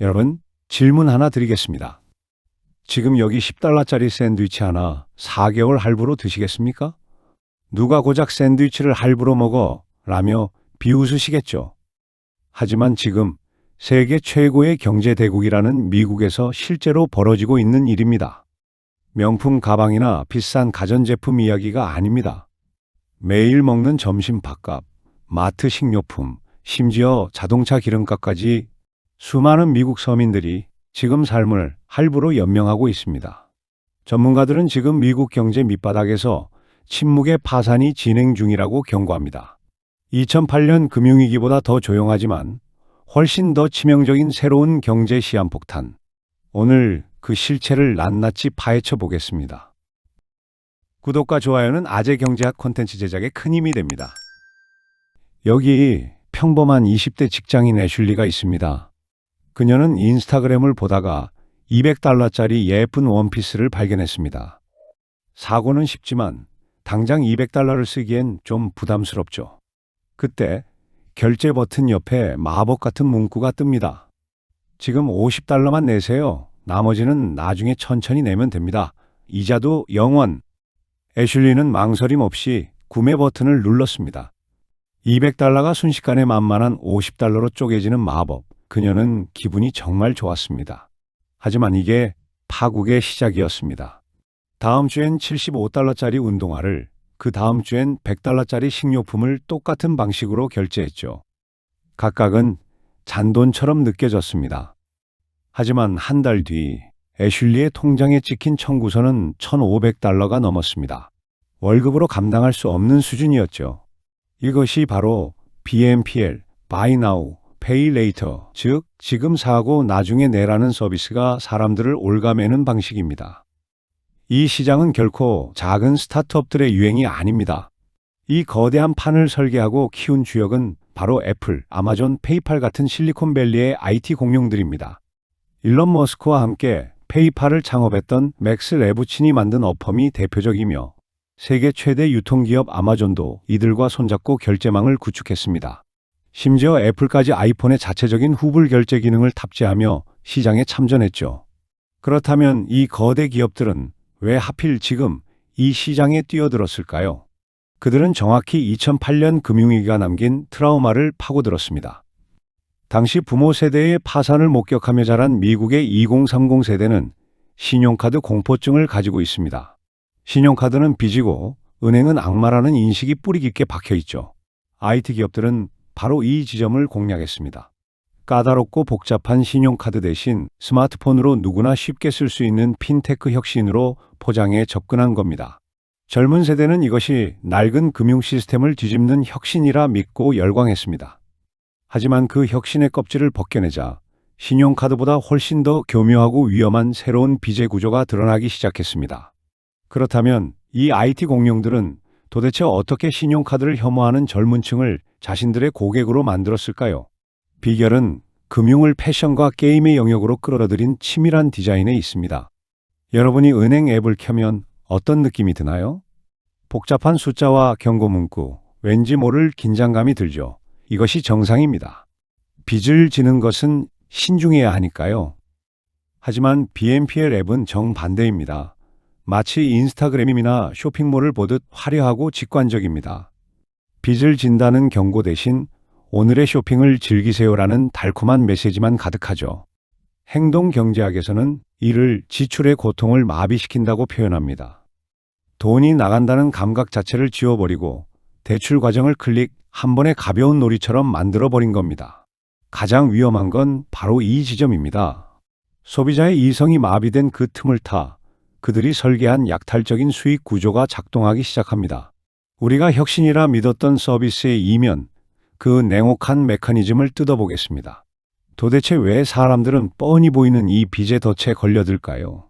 여러분, 질문 하나 드리겠습니다. 지금 여기 10달러짜리 샌드위치 하나 4개월 할부로 드시겠습니까? 누가 고작 샌드위치를 할부로 먹어? 라며 비웃으시겠죠. 하지만 지금 세계 최고의 경제 대국이라는 미국에서 실제로 벌어지고 있는 일입니다. 명품 가방이나 비싼 가전제품 이야기가 아닙니다. 매일 먹는 점심 밥값, 마트 식료품, 심지어 자동차 기름값까지 수많은 미국 서민들이 지금 삶을 할부로 연명하고 있습니다. 전문가들은 지금 미국 경제 밑바닥에서 침묵의 파산이 진행 중이라고 경고합니다. 2008년 금융위기보다 더 조용하지만 훨씬 더 치명적인 새로운 경제 시한폭탄. 오늘 그 실체를 낱낱이 파헤쳐 보겠습니다. 구독과 좋아요는 아재 경제학 콘텐츠 제작에 큰 힘이 됩니다. 여기 평범한 20대 직장인 애슐리가 있습니다. 그녀는 인스타그램을 보다가 200달러짜리 예쁜 원피스를 발견했습니다. 사고는 쉽지만 당장 200달러를 쓰기엔 좀 부담스럽죠. 그때 결제 버튼 옆에 마법 같은 문구가 뜹니다. 지금 50달러만 내세요. 나머지는 나중에 천천히 내면 됩니다. 이자도 0원. 애슐리는 망설임 없이 구매 버튼을 눌렀습니다. 200달러가 순식간에 만만한 50달러로 쪼개지는 마법. 그녀는 기분이 정말 좋았습니다. 하지만 이게 파국의 시작이었습니다. 다음 주엔 75달러짜리 운동화를, 그 다음 주엔 100달러짜리 식료품을 똑같은 방식으로 결제했죠. 각각은 잔돈처럼 느껴졌습니다. 하지만 한 달 뒤 애슐리의 통장에 찍힌 청구서는 1,500달러가 넘었습니다. 월급으로 감당할 수 없는 수준이었죠. 이것이 바로 BNPL, Buy Now, Pay Later, 즉 지금 사고 나중에 내라는 서비스가 사람들을 올가매는 방식입니다. 이 시장은 결코 작은 스타트업들의 유행이 아닙니다. 이 거대한 판을 설계하고 키운 주역은 바로 애플, 아마존, 페이팔 같은 실리콘밸리의 IT 공룡들입니다. 일론 머스크와 함께 페이팔을 창업했던 맥스 레부친이 만든 어펌이 대표적이며 세계 최대 유통기업 아마존도 이들과 손잡고 결제망을 구축했습니다. 심지어 애플까지 아이폰의 자체적인 후불 결제 기능을 탑재하며 시장에 참전했죠. 그렇다면 이 거대 기업들은 왜 하필 지금 이 시장에 뛰어들었을까요? 그들은 정확히 2008년 금융위기가 남긴 트라우마를 파고들었습니다. 당시 부모 세대의 파산을 목격하며 자란 미국의 2030 세대는 신용카드 공포증을 가지고 있습니다. 신용카드는 빚이고 은행은 악마라는 인식이 뿌리 깊게 박혀 있죠. IT 기업들은 바로 이 지점을 공략했습니다. 까다롭고 복잡한 신용카드 대신 스마트폰으로 누구나 쉽게 쓸 수 있는 핀테크 혁신으로 포장해 접근한 겁니다. 젊은 세대는 이것이 낡은 금융 시스템을 뒤집는 혁신이라 믿고 열광했습니다. 하지만 그 혁신의 껍질을 벗겨내자 신용카드보다 훨씬 더 교묘하고 위험한 새로운 비제 구조가 드러나기 시작했습니다. 그렇다면 이 IT 공룡들은 도대체 어떻게 신용카드를 혐오하는 젊은 층을 자신들의 고객으로 만들었을까요? 비결은 금융을 패션과 게임의 영역으로 끌어들인 치밀한 디자인에 있습니다. 여러분이 은행 앱을 켜면 어떤 느낌이 드나요? 복잡한 숫자와 경고 문구, 왠지 모를 긴장감이 들죠. 이것이 정상입니다. 빚을 지는 것은 신중해야 하니까요. 하지만 BNPL 앱은 정반대입니다. 마치 인스타그램이나 쇼핑몰을 보듯 화려하고 직관적입니다. 빚을 진다는 경고 대신 오늘의 쇼핑을 즐기세요라는 달콤한 메시지만 가득하죠. 행동경제학에서는 이를 지출의 고통을 마비시킨다고 표현합니다. 돈이 나간다는 감각 자체를 지워버리고 대출 과정을 클릭 한 번의 가벼운 놀이처럼 만들어버린 겁니다. 가장 위험한 건 바로 이 지점입니다. 소비자의 이성이 마비된 그 틈을 타 그들이 설계한 약탈적인 수익 구조가 작동하기 시작합니다. 우리가 혁신이라 믿었던 서비스의 이면, 그 냉혹한 메커니즘을 뜯어보겠습니다. 도대체 왜 사람들은 뻔히 보이는 이 빚의 덫에 걸려들까요?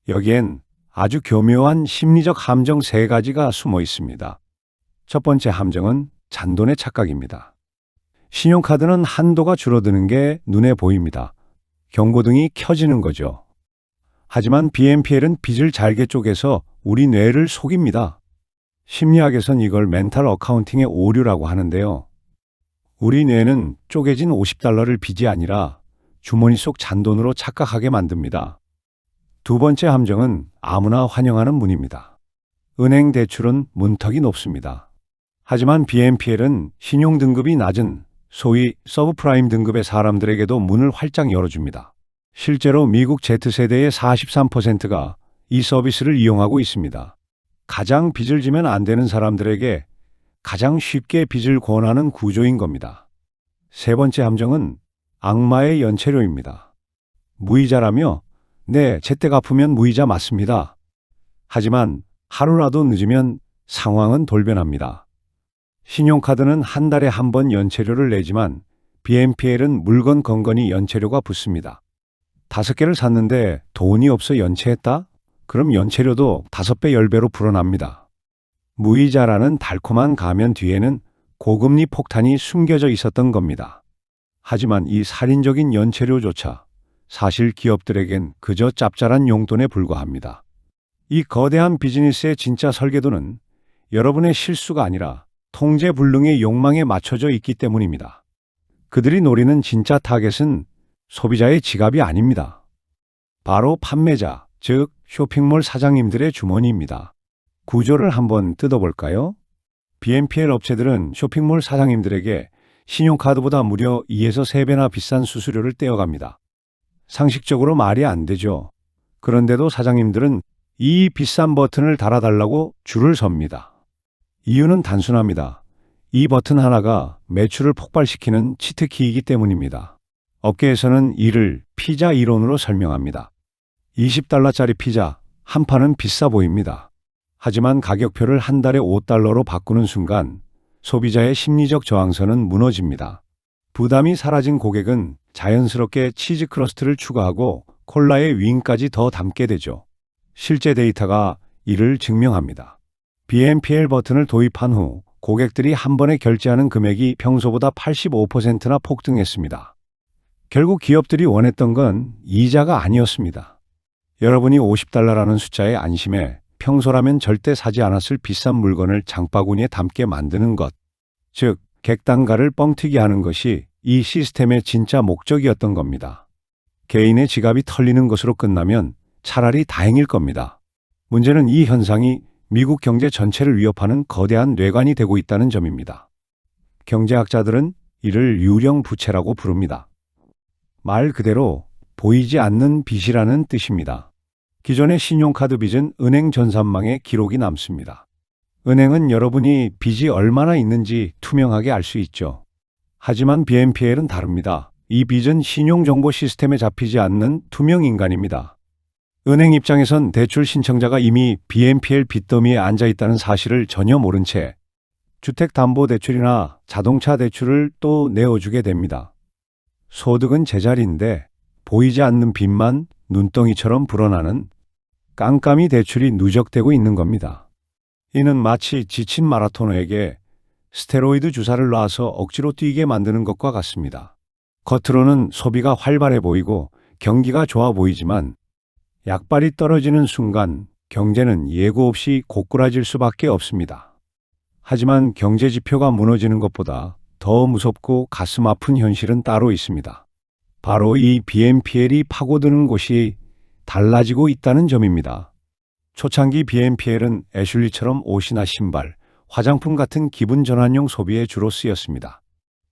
여기엔 아주 교묘한 심리적 함정 3가지가 숨어 있습니다. 첫 번째 함정은 잔돈의 착각입니다. 신용카드는 한도가 줄어드는 게 눈에 보입니다. 경고등이 켜지는 거죠. 하지만 BNPL은 빚을 잘게 쪼개서 우리 뇌를 속입니다. 심리학에선 이걸 멘탈 어카운팅의 오류라고 하는데요. 우리 뇌는 쪼개진 50달러를 빚이 아니라 주머니 속 잔돈으로 착각하게 만듭니다. 두 번째 함정은 아무나 환영하는 문입니다. 은행 대출은 문턱이 높습니다. 하지만 BNPL은 신용 등급이 낮은 소위 서브프라임 등급의 사람들에게도 문을 활짝 열어줍니다. 실제로 미국 Z세대의 43%가 이 서비스를 이용하고 있습니다. 가장 빚을 지면 안 되는 사람들에게 가장 쉽게 빚을 권하는 구조인 겁니다. 세 번째 함정은 악마의 연체료입니다. 무이자라며 네, 제때 갚으면 무이자 맞습니다. 하지만 하루라도 늦으면 상황은 돌변합니다. 신용카드는 한 달에 한 번 연체료를 내지만 BNPL은 물건 건건이 연체료가 붙습니다. 5개를 샀는데 돈이 없어 연체했다? 그럼 연체료도 5배, 10배로 불어납니다. 무이자라는 달콤한 가면 뒤에는 고금리 폭탄이 숨겨져 있었던 겁니다. 하지만 이 살인적인 연체료조차 사실 기업들에겐 그저 짭짤한 용돈에 불과합니다. 이 거대한 비즈니스의 진짜 설계도는 여러분의 실수가 아니라 통제불능의 욕망에 맞춰져 있기 때문입니다. 그들이 노리는 진짜 타겟은 소비자의 지갑이 아닙니다. 바로 판매자, 즉 쇼핑몰 사장님들의 주머니입니다. 구조를 한번 뜯어볼까요? BNPL 업체들은 쇼핑몰 사장님들에게 신용카드보다 무려 2에서 3배나 비싼 수수료를 떼어갑니다. 상식적으로 말이 안 되죠. 그런데도 사장님들은 이 비싼 버튼을 달아달라고 줄을 섭니다. 이유는 단순합니다. 이 버튼 하나가 매출을 폭발시키는 치트키이기 때문입니다. 업계에서는 이를 피자 이론으로 설명합니다. $20짜리 피자 한 판은 비싸 보입니다. 하지만 가격표를 한 달에 $5로 바꾸는 순간 소비자의 심리적 저항선은 무너집니다. 부담이 사라진 고객은 자연스럽게 치즈 크러스트를 추가하고 콜라에 윙까지 더 담게 되죠. 실제 데이터가 이를 증명합니다. BNPL 버튼을 도입한 후 고객들이 한 번에 결제하는 금액이 평소보다 85%나 폭등했습니다. 결국 기업들이 원했던 건 이자가 아니었습니다. 여러분이 $50라는 숫자에 안심해 평소라면 절대 사지 않았을 비싼 물건을 장바구니에 담게 만드는 것, 즉 객단가를 뻥튀기 하는 것이 이 시스템의 진짜 목적이었던 겁니다. 개인의 지갑이 털리는 것으로 끝나면 차라리 다행일 겁니다. 문제는 이 현상이 미국 경제 전체를 위협하는 거대한 뇌관이 되고 있다는 점입니다. 경제학자들은 이를 유령 부채라고 부릅니다. 말 그대로 보이지 않는 빚이라는 뜻입니다. 기존의 신용카드 빚은 은행 전산망에 기록이 남습니다. 은행은 여러분이 빚이 얼마나 있는지 투명하게 알 수 있죠. 하지만 BNPL은 다릅니다. 이 빚은 신용정보 시스템에 잡히지 않는 투명 인간입니다. 은행 입장에선 대출 신청자가 이미 BNPL 빚더미에 앉아 있다는 사실을 전혀 모른 채 주택담보대출이나 자동차 대출을 또 내어주게 됩니다. 소득은 제자리인데 보이지 않는 빚만 눈덩이처럼 불어나는 깜깜이 대출이 누적되고 있는 겁니다. 이는 마치 지친 마라토너에게 스테로이드 주사를 놔서 억지로 뛰게 만드는 것과 같습니다. 겉으로는 소비가 활발해 보이고 경기가 좋아 보이지만 약발이 떨어지는 순간 경제는 예고 없이 고꾸라질 수밖에 없습니다. 하지만 경제 지표가 무너지는 것보다 더 무섭고 가슴 아픈 현실은 따로 있습니다. 바로 이 BNPL이 파고드는 곳이 달라지고 있다는 점입니다. 초창기 BNPL은 애슐리처럼 옷이나 신발, 화장품 같은 기분 전환용 소비에 주로 쓰였습니다.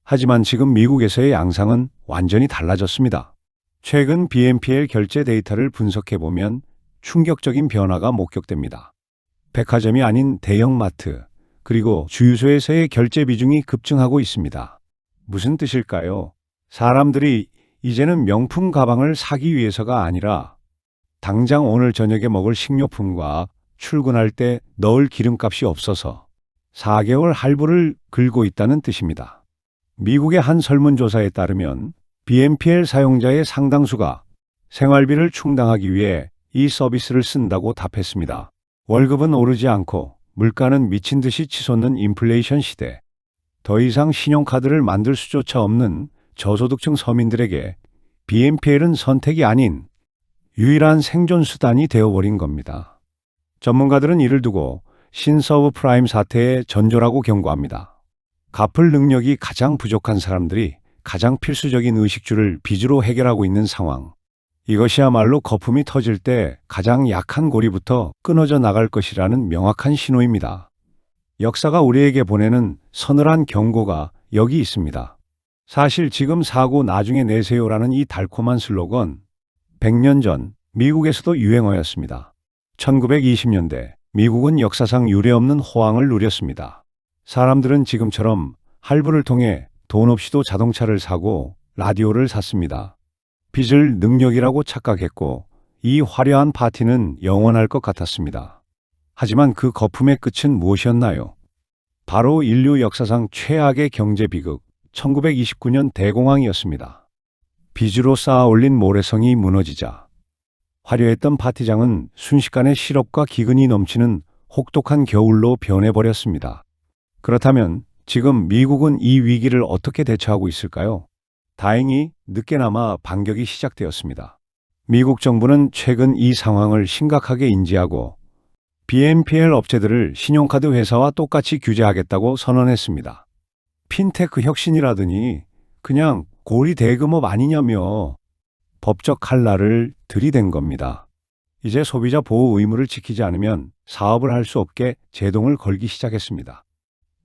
하지만 지금 미국에서의 양상은 완전히 달라졌습니다. 최근 BNPL 결제 데이터를 분석해보면 충격적인 변화가 목격됩니다. 백화점이 아닌 대형마트, 그리고 주유소에서의 결제 비중이 급증하고 있습니다. 무슨 뜻일까요? 사람들이 이제는 명품 가방을 사기 위해서가 아니라 당장 오늘 저녁에 먹을 식료품과 출근할 때 넣을 기름값이 없어서 4개월 할부를 긁고 있다는 뜻입니다. 미국의 한 설문조사에 따르면 BNPL 사용자의 상당수가 생활비를 충당하기 위해 이 서비스를 쓴다고 답했습니다. 월급은 오르지 않고 물가는 미친 듯이 치솟는 인플레이션 시대. 더 이상 신용카드를 만들 수조차 없는 저소득층 서민들에게 BNPL은 선택이 아닌 유일한 생존 수단이 되어버린 겁니다. 전문가들은 이를 두고 신서브 프라임 사태의 전조라고 경고합니다. 갚을 능력이 가장 부족한 사람들이 가장 필수적인 의식주를 빚으로 해결하고 있는 상황. 이것이야말로 거품이 터질 때 가장 약한 고리부터 끊어져 나갈 것이라는 명확한 신호입니다. 역사가 우리에게 보내는 서늘한 경고가 여기 있습니다. 사실 지금 사고 나중에 내세요라는 이 달콤한 슬로건, 100년 전 미국에서도 유행어였습니다. 1920년대 미국은 역사상 유례없는 호황을 누렸습니다. 사람들은 지금처럼 할부를 통해 돈 없이도 자동차를 사고 라디오를 샀습니다. 빚을 능력이라고 착각했고 이 화려한 파티는 영원할 것 같았습니다. 하지만 그 거품의 끝은 무엇이었나요? 바로 인류 역사상 최악의 경제 비극, 1929년 대공황이었습니다. 빚으로 쌓아 올린 모래성이 무너지자 화려했던 파티장은 순식간에 실업과 기근이 넘치는 혹독한 겨울로 변해버렸습니다. 그렇다면 지금 미국은 이 위기를 어떻게 대처하고 있을까요? 다행히 늦게나마 반격이 시작되었습니다. 미국 정부는 최근 이 상황을 심각하게 인지하고 BNPL 업체들을 신용카드 회사와 똑같이 규제하겠다고 선언했습니다. 핀테크 혁신이라더니 그냥 고리 대금업 아니냐며 법적 칼날을 들이댄 겁니다. 이제 소비자 보호 의무를 지키지 않으면 사업을 할 수 없게 제동을 걸기 시작했습니다.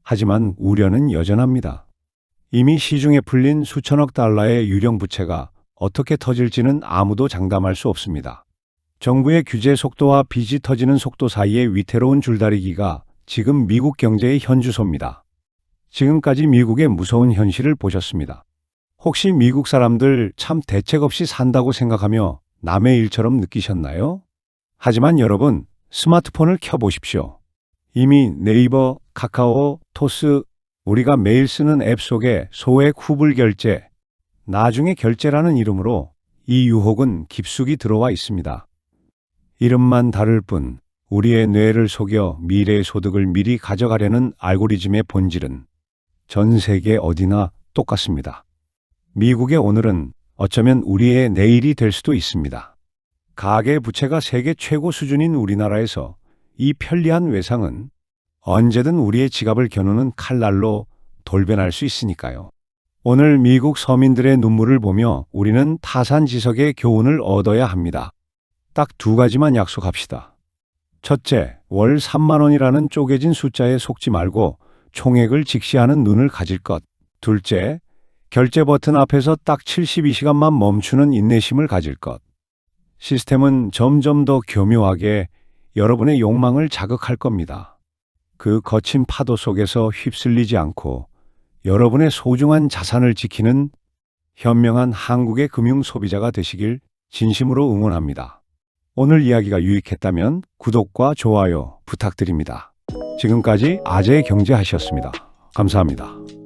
하지만 우려는 여전합니다. 이미 시중에 풀린 수천억 달러의 유령 부채가 어떻게 터질지는 아무도 장담할 수 없습니다. 정부의 규제 속도와 빚이 터지는 속도 사이의 위태로운 줄다리기가 지금 미국 경제의 현주소입니다. 지금까지 미국의 무서운 현실을 보셨습니다. 혹시 미국 사람들 참 대책 없이 산다고 생각하며 남의 일처럼 느끼셨나요? 하지만 여러분, 스마트폰을 켜보십시오. 이미 네이버, 카카오, 토스, 우리가 매일 쓰는 앱 속에 소액 후불 결제, 나중에 결제라는 이름으로 이 유혹은 깊숙이 들어와 있습니다. 이름만 다를 뿐 우리의 뇌를 속여 미래의 소득을 미리 가져가려는 알고리즘의 본질은 전 세계 어디나 똑같습니다. 미국의 오늘은 어쩌면 우리의 내일이 될 수도 있습니다. 가계 부채가 세계 최고 수준인 우리나라에서 이 편리한 외상은 언제든 우리의 지갑을 겨누는 칼날로 돌변할 수 있으니까요. 오늘 미국 서민들의 눈물을 보며 우리는 타산지석의 교훈을 얻어야 합니다. 딱 두 가지만 약속합시다. 첫째, 월 3만 원이라는 쪼개진 숫자에 속지 말고 총액을 직시하는 눈을 가질 것. 둘째, 결제 버튼 앞에서 딱 72시간만 멈추는 인내심을 가질 것. 시스템은 점점 더 교묘하게 여러분의 욕망을 자극할 겁니다. 그 거친 파도 속에서 휩쓸리지 않고 여러분의 소중한 자산을 지키는 현명한 한국의 금융 소비자가 되시길 진심으로 응원합니다. 오늘 이야기가 유익했다면 구독과 좋아요 부탁드립니다. 지금까지 아재의 경제하셨습니다. 감사합니다.